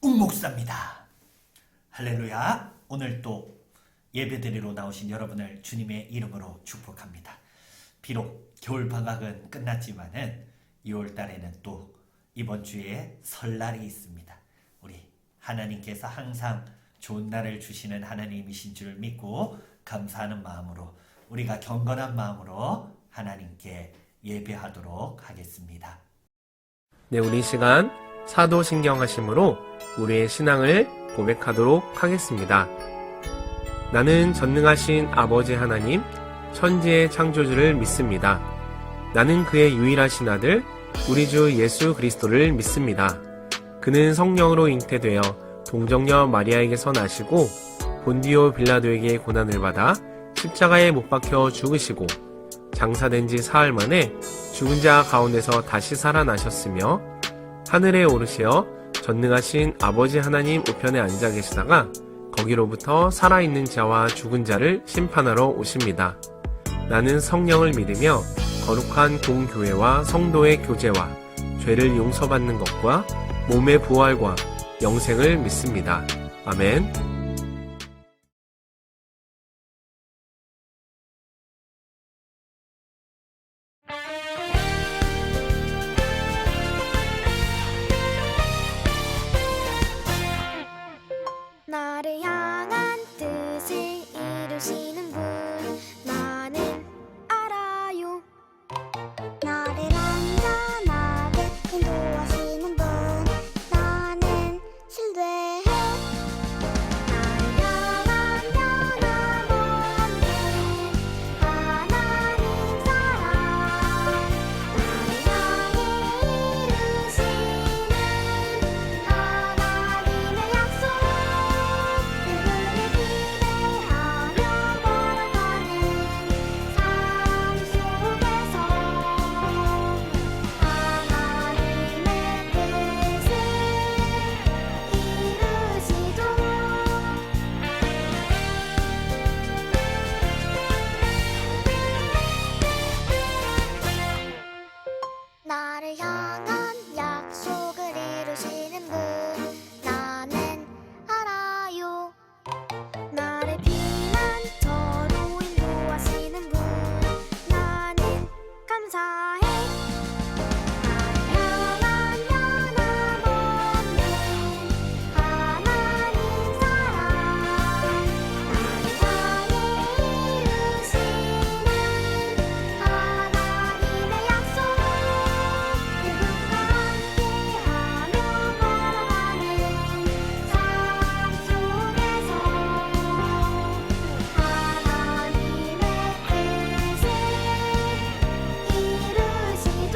웅목사입니다. 할렐루야. 오늘 또 예배드리러 나오신 여러분을 주님의 이름으로 축복합니다. 비록 겨울방학은 끝났지만은 6월달에는 또 이번 주에 설날이 있습니다. 우리 하나님께서 항상 좋은 날을 주시는 하나님이신 줄 믿고 감사하는 마음으로 우리가 경건한 마음으로 하나님께 예배하도록 하겠습니다. 네, 우리 시간 사도신경하심으로 우리의 신앙을 고백하도록 하겠습니다. 나는 전능하신 아버지 하나님, 천지의 창조주를 믿습니다. 나는 그의 유일하신 아들, 우리 주 예수 그리스도를 믿습니다. 그는 성령으로 잉태되어 동정녀 마리아에게서 나시고 본디오 빌라도에게 고난을 받아 십자가에 못 박혀 죽으시고 장사된 지 사흘 만에 죽은 자 가운데서 다시 살아나셨으며 하늘에 오르시어 전능하신 아버지 하나님 우편에 앉아 계시다가 거기로부터 살아있는 자와 죽은 자를 심판하러 오십니다. 나는 성령을 믿으며 거룩한 공교회와 성도의 교제와 죄를 용서받는 것과 몸의 부활과 영생을 믿습니다. 아멘. 나를 향한 뜻을 이루시는 분 나는 알아요. 나를 안전하게 인도하시는 분 나는 신뢰해. 나를 향한 변함없는 하나님 사랑 나를 향해 이루시는 하나님의 약속 그분을 기대하며 걸어가는 삶 속에서 하나님의 뜻을 이루시죠. 나를 향한 약속을 이루시는 분 나는 알아요. 나를 피난처로 인도하시는 분 나는 감사해. 나를 향한 변함없는 하나님 사랑 나를 향해 이루시는 하나님의 약속 그분과 함께하며 걸어가는 삶 속에서 하나님의 뜻을 이루시죠. 그분과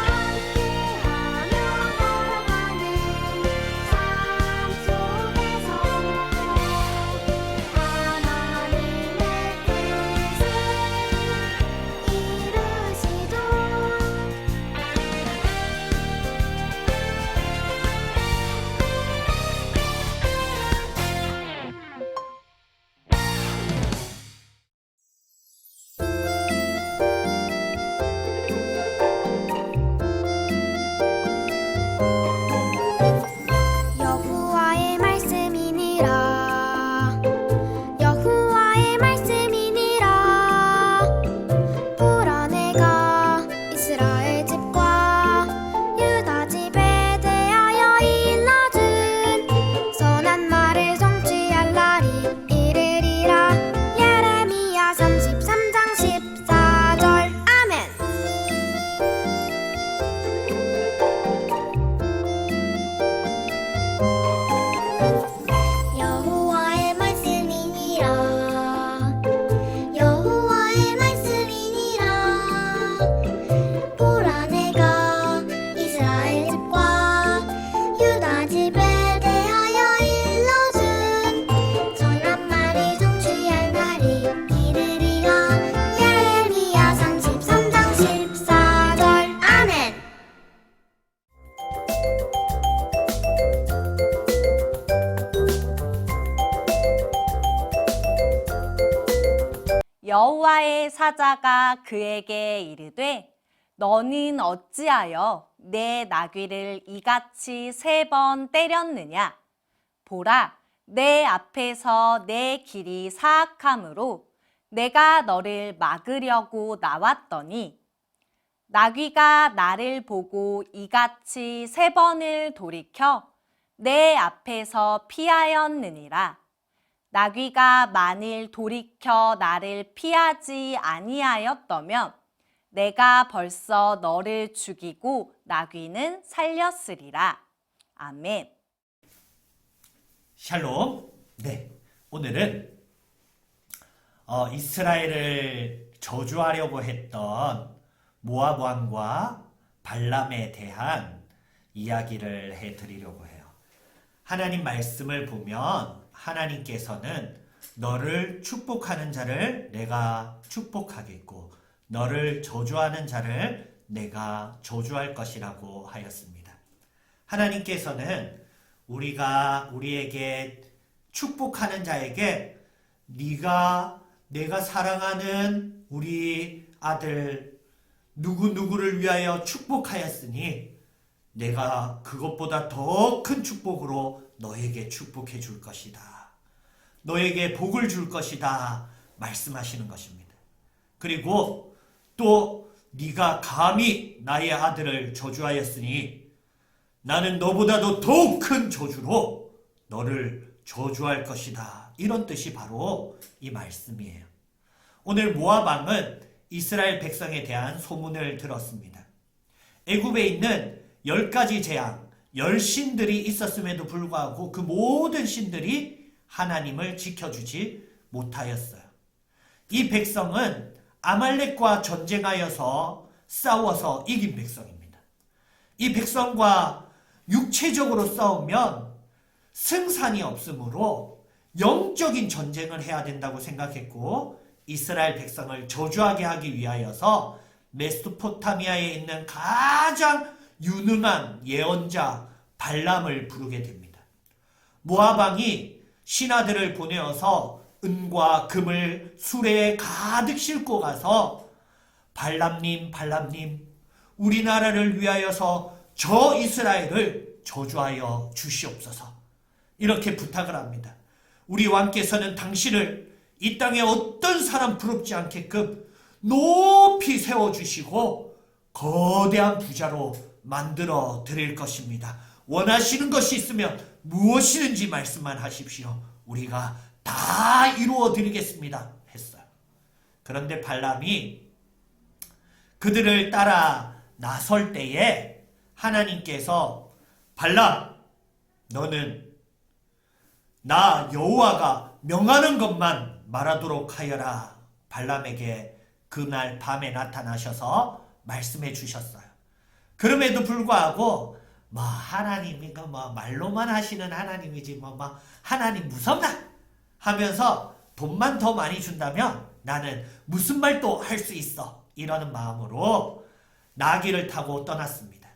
함께하며 걸어가는 삶 속에서 하나님의 여호와의 말씀이니라. 여호와의 말씀이니라. 불어내가 이스라엘 집과 유다 집에 대하여 일러준 선한 말을 성취할 날이 이르리라. 예레미야 33장 14절. 아멘. 여호와의 말씀이니라. 여호와의 말씀이니라. 보라 내가 이스라엘 집과 유다 집에 대하여 일러준 선한 말이 성취할 날이 이르리라. 예레미야 33장 14절. 아멘. 여호와의 사자가 그에게 이르되 너는 어찌하여 내 나귀를 이같이 3번 때렸느냐? 보라, 내 앞에서 내 길이 사악함으로 내가 너를 막으려고 나왔더니 나귀가 나를 보고 이같이 3번을 돌이켜 내 앞에서 피하였느니라. 나귀가 만일 돌이켜 나를 피하지 아니하였더면 내가 벌써 너를 죽이고 나귀는 살렸으리라. 아멘. 샬롬. 네, 오늘은 이스라엘을 저주하려고 했던 모압 왕과 발람에 대한 이야기를 해드리려고 해요. 하나님 말씀을 보면 하나님께서는 너를 축복하는 자를 내가 축복하겠고 너를 저주하는 자를 내가 저주할 것이라고 하였습니다. 하나님께서는 우리에게 축복하는 자에게 내가 사랑하는 우리 아들 누구누구를 위하여 축복하였으니 내가 그것보다 더 큰 축복으로 너에게 축복해 줄 것이다. 너에게 복을 줄 것이다. 말씀하시는 것입니다. 그리고 또 네가 감히 나의 아들을 저주하였으니 나는 너보다도 더욱 큰 저주로 너를 저주할 것이다. 이런 뜻이 바로 이 말씀이에요. 오늘 모압 왕은 이스라엘 백성에 대한 소문을 들었습니다. 애굽에 있는 10가지 재앙, 10신들이 있었음에도 불구하고 그 모든 신들이 하나님을 지켜주지 못하였어요. 이 백성은 아말렉과 전쟁하여서 싸워서 이긴 백성입니다. 이 백성과 육체적으로 싸우면 승산이 없으므로 영적인 전쟁을 해야 된다고 생각했고 이스라엘 백성을 저주하게 하기 위하여서 메소포타미아에 있는 가장 유능한 예언자 발람을 부르게 됩니다. 모압 왕이 신하들을 보내어서 은과 금을 수레에 가득 싣고 가서 발람님 우리나라를 위하여서 저 이스라엘을 저주하여 주시옵소서 이렇게 부탁을 합니다. 우리 왕께서는 당신을 이 땅에 어떤 사람 부럽지 않게끔 높이 세워주시고 거대한 부자로 만들어 드릴 것입니다. 원하시는 것이 있으면 무엇이든지 말씀만 하십시오. 우리가 다 이루어 드리겠습니다. 했어요. 그런데 발람이 그들을 따라 나설 때에 하나님께서 발람, 너는 나 여호와가 명하는 것만 말하도록 하여라. 발람에게 그날 밤에 나타나셔서 말씀해 주셨어요. 그럼에도 불구하고 하나님이 말로만 하시는 하나님이지 하나님 무섭나 하면서 돈만 더 많이 준다면 나는 무슨 말도 할 수 있어 이러는 마음으로 나귀를 타고 떠났습니다.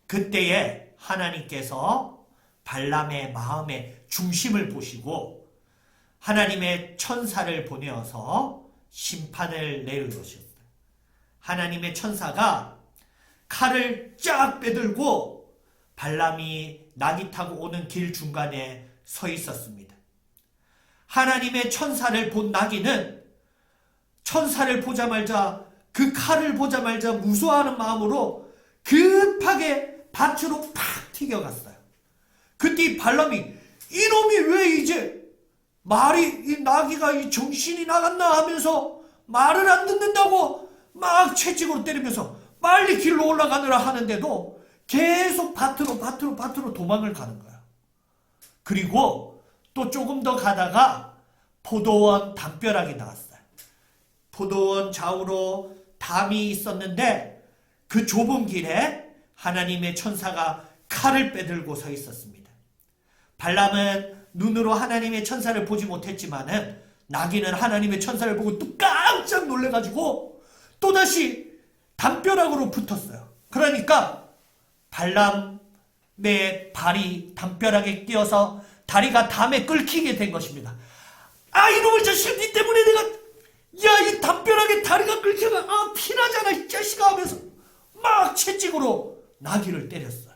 그때에 하나님께서 발람의 마음의 중심을 보시고 하나님의 천사를 보내어서 심판을 내리셨어요. 하나님의 천사가 칼을 쫙 빼들고 발람이 나귀 타고 오는 길 중간에 서 있었습니다. 하나님의 천사를 본 나귀는 천사를 보자마자 그 칼을 보자마자 무서워하는 마음으로 급하게 밭으로 팍 튀겨갔어요. 그때 발람이 이놈이 왜 이제 이 나귀가 이 정신이 나갔나 하면서 말을 안 듣는다고 막 채찍으로 때리면서 빨리 길로 올라가느라 하는데도 계속 밭으로 도망을 가는 거야. 그리고 또 조금 더 가다가 포도원 담벼락이 나왔어요. 포도원 좌우로 담이 있었는데 그 좁은 길에 하나님의 천사가 칼을 빼들고 서 있었습니다. 발람은 눈으로 하나님의 천사를 보지 못했지만은 나귀는 하나님의 천사를 보고 또 깜짝 놀래가지고 또다시 담벼락으로 붙었어요. 그러니까 발람의 발이 담벼락에 끼어서 다리가 담에 끓히게 된 것입니다. 이놈의 자식, 니 때문에 내가 이 담벼락에 다리가 끓혀가 피나잖아 이 자식아 하면서 막 채찍으로 나귀를 때렸어요.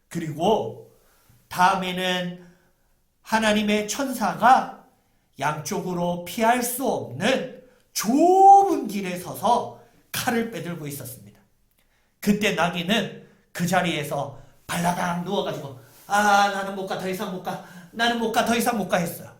그리고 다음에는 하나님의 천사가 양쪽으로 피할 수 없는 좁은 길에 서서 칼을 빼들고 있었습니다. 그때 나귀는 그 자리에서 발라당 누워가지고 나는 못 가, 더 이상 못 가, 나는 못 가, 더 이상 못 가 했어요.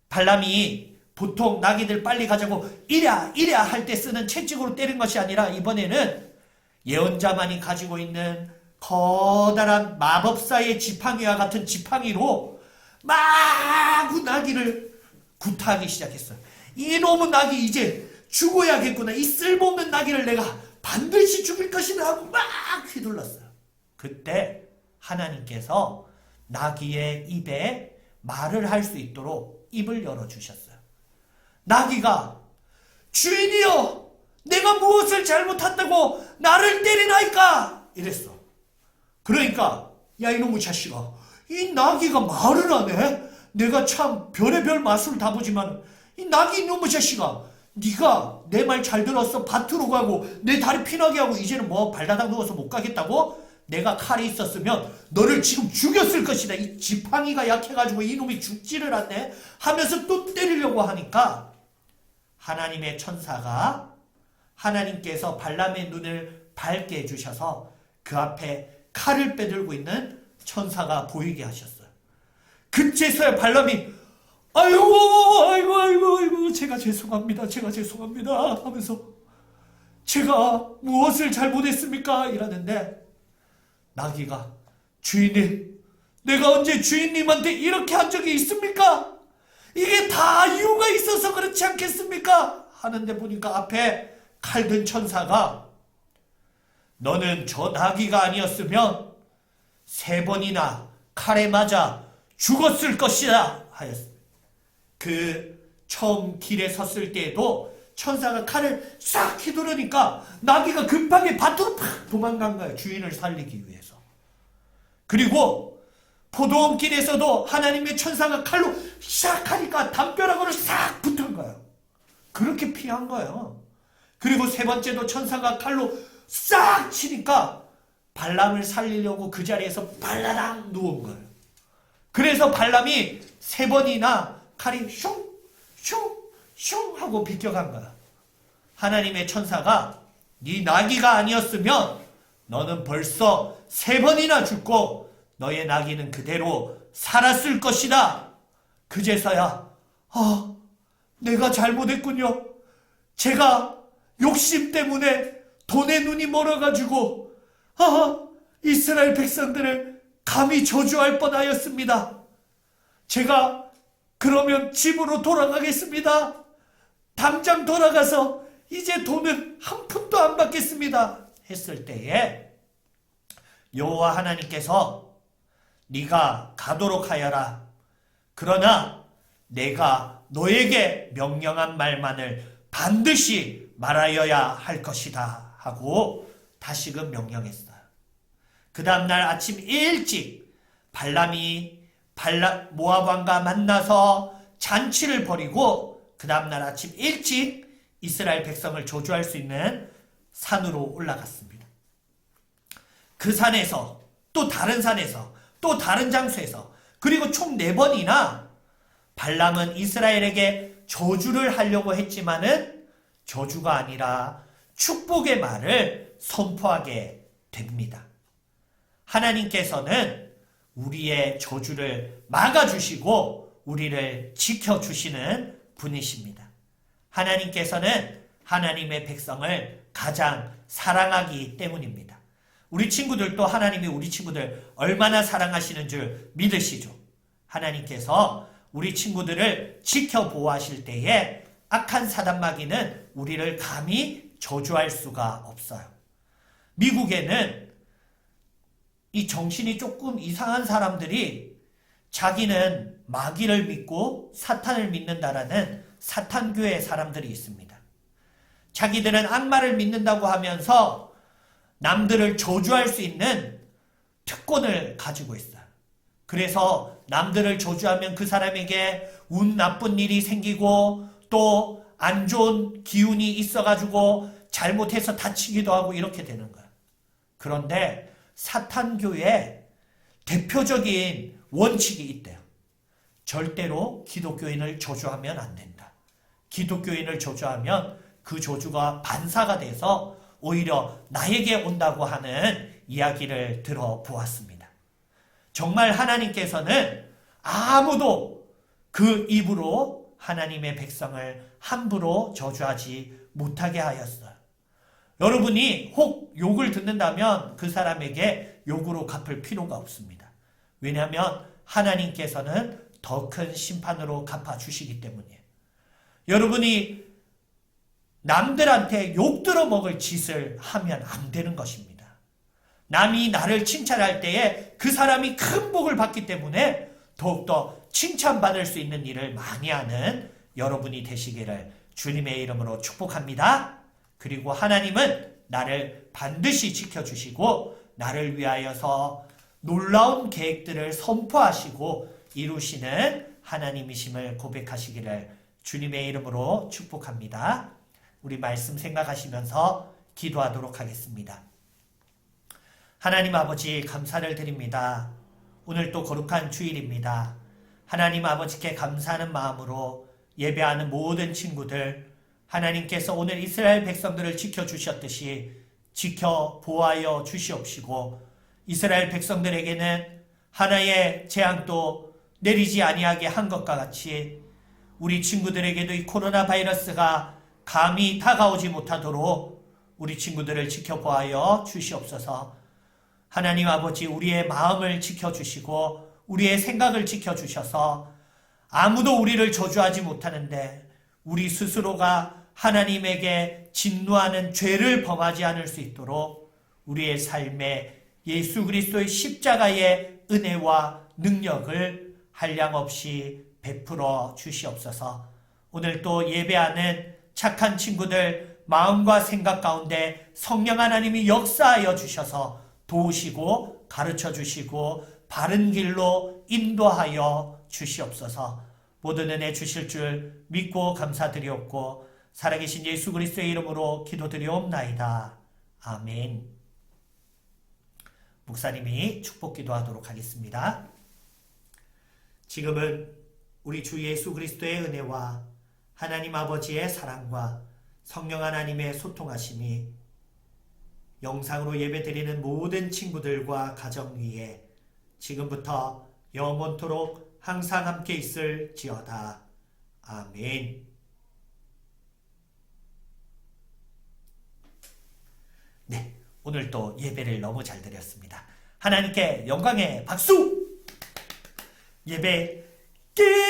발람이 보통 나귀들 빨리 가자고 이랴 할 때 쓰는 채찍으로 때린 것이 아니라 이번에는 예언자만이 가지고 있는 커다란 마법사의 지팡이와 같은 지팡이로 마구 나귀를 구타하기 시작했어요. 이놈의 나귀 이제 죽어야겠구나. 이 쓸모없는 나귀를 내가 반드시 죽일 것이다 하고 막 휘둘렀어요. 그때 하나님께서 나귀의 입에 말을 할 수 있도록 입을 열어주셨어요. 나귀가 주인이여 내가 무엇을 잘못했다고 나를 때리나이까 이랬어. 그러니까 야 이놈의 자식아 이 나귀가 말을 하네. 내가 참 별의별 마술 다 보지만 이 나귀 이놈의 자식아 네가 내 말 잘 들었어. 밭으로 가고 내 다리 피나게 하고 이제는 뭐 발라당 누워서 못 가겠다고? 내가 칼이 있었으면 너를 지금 죽였을 것이다. 이 지팡이가 약해가지고 이놈이 죽지를 않네 하면서 또 때리려고 하니까 하나님의 천사가 하나님께서 발람의 눈을 밝게 해주셔서 그 앞에 칼을 빼들고 있는 천사가 보이게 하셨어요. 그제서야 발람이 아이고 제가 죄송합니다 하면서 제가 무엇을 잘못했습니까? 이러는데 나귀가 주인님 내가 언제 주인님한테 이렇게 한 적이 있습니까? 이게 다 이유가 있어서 그렇지 않겠습니까? 하는데 보니까 앞에 칼든 천사가 너는 저 나귀가 아니었으면 3번이나 칼에 맞아 죽었을 것이다 하였습니다. 그 처음 길에 섰을 때에도 천사가 칼을 싹 휘두르니까 나귀가 급하게 밭으로 팍 도망간 거예요. 주인을 살리기 위해서. 그리고 포도원길에서도 하나님의 천사가 칼로 싹 하니까 담벼락으로 싹 붙은 거예요. 그렇게 피한 거예요. 그리고 3번째도 천사가 칼로 싹 치니까 발람을 살리려고 그 자리에서 발라당 누운 거예요. 그래서 발람이 3번이나 칼이 슝 하고 비껴간 거야. 하나님의 천사가 네 나귀가 아니었으면 너는 벌써 3번이나 죽고 너의 나귀는 그대로 살았을 것이다. 그제서야 내가 잘못했군요. 제가 욕심 때문에 돈에 눈이 멀어가지고 이스라엘 백성들을 감히 저주할 뻔하였습니다. 제가 그러면 집으로 돌아가겠습니다. 당장 돌아가서 이제 돈은 한 푼도 안 받겠습니다. 했을 때에 여호와 하나님께서 네가 가도록 하여라. 그러나 내가 너에게 명령한 말만을 반드시 말하여야 할 것이다 하고 다시금 명령했어요. 그 다음날 아침 일찍 발람이 모압 왕과 만나서 잔치를 벌이고 그 다음날 아침 일찍 이스라엘 백성을 저주할 수 있는 산으로 올라갔습니다. 그 산에서 또 다른 산에서 또 다른 장소에서 그리고 총 4번이나 발람은 이스라엘에게 저주를 하려고 했지만은 저주가 아니라 축복의 말을 선포하게 됩니다. 하나님께서는 우리의 저주를 막아주시고 우리를 지켜주시는 분이십니다. 하나님께서는 하나님의 백성을 가장 사랑하기 때문입니다. 우리 친구들도 하나님이 우리 친구들 얼마나 사랑하시는 줄 믿으시죠? 하나님께서 우리 친구들을 지켜보호하실 때에 악한 사단마귀는 우리를 감히 저주할 수가 없어요. 미국에는 이 정신이 조금 이상한 사람들이 자기는 마귀를 믿고 사탄을 믿는다라는 사탄교회 사람들이 있습니다. 자기들은 악마를 믿는다고 하면서 남들을 저주할 수 있는 특권을 가지고 있어요. 그래서 남들을 저주하면 그 사람에게 운 나쁜 일이 생기고 또 안 좋은 기운이 있어가지고 잘못해서 다치기도 하고 이렇게 되는 거예요. 그런데 사탄교의 대표적인 원칙이 있대요. 절대로 기독교인을 저주하면 안 된다. 기독교인을 저주하면 그 저주가 반사가 돼서 오히려 나에게 온다고 하는 이야기를 들어보았습니다. 정말 하나님께서는 아무도 그 입으로 하나님의 백성을 함부로 저주하지 못하게 하였어요. 여러분이 혹 욕을 듣는다면 그 사람에게 욕으로 갚을 필요가 없습니다. 왜냐하면 하나님께서는 더 큰 심판으로 갚아주시기 때문이에요. 여러분이 남들한테 욕 들어먹을 짓을 하면 안 되는 것입니다. 남이 나를 칭찬할 때에 그 사람이 큰 복을 받기 때문에 더욱더 칭찬받을 수 있는 일을 많이 하는 여러분이 되시기를 주님의 이름으로 축복합니다. 그리고 하나님은 나를 반드시 지켜주시고 나를 위하여서 놀라운 계획들을 선포하시고 이루시는 하나님이심을 고백하시기를 주님의 이름으로 축복합니다. 우리 말씀 생각하시면서 기도하도록 하겠습니다. 하나님 아버지 감사를 드립니다. 오늘 또 거룩한 주일입니다. 하나님 아버지께 감사하는 마음으로 예배하는 모든 친구들, 하나님께서 오늘 이스라엘 백성들을 지켜주셨듯이 지켜 보호하여 주시옵시고 이스라엘 백성들에게는 하나의 재앙도 내리지 아니하게 한 것과 같이 우리 친구들에게도 이 코로나 바이러스가 감히 다가오지 못하도록 우리 친구들을 지켜보아여 주시옵소서. 하나님 아버지 우리의 마음을 지켜주시고 우리의 생각을 지켜주셔서 아무도 우리를 저주하지 못하는데 우리 스스로가 하나님에게 진노하는 죄를 범하지 않을 수 있도록 우리의 삶에 예수 그리스도의 십자가의 은혜와 능력을 한량없이 베풀어 주시옵소서. 오늘 또 예배하는 착한 친구들 마음과 생각 가운데 성령 하나님이 역사하여 주셔서 도우시고 가르쳐 주시고 바른 길로 인도하여 주시옵소서. 모든 은혜 주실 줄 믿고 감사드리옵고 살아계신 예수 그리스도의 이름으로 기도드리옵나이다. 아멘. 목사님이 축복 기도하도록 하겠습니다. 지금은 우리 주 예수 그리스도의 은혜와 하나님 아버지의 사랑과 성령 하나님의 소통하심이 영상으로 예배드리는 모든 친구들과 가정 위에 지금부터 영원토록 항상 함께 있을지어다. 아멘. 네, 오늘 또 예배를 너무 잘 드렸습니다. 하나님께 영광의 박수! 예배 끝!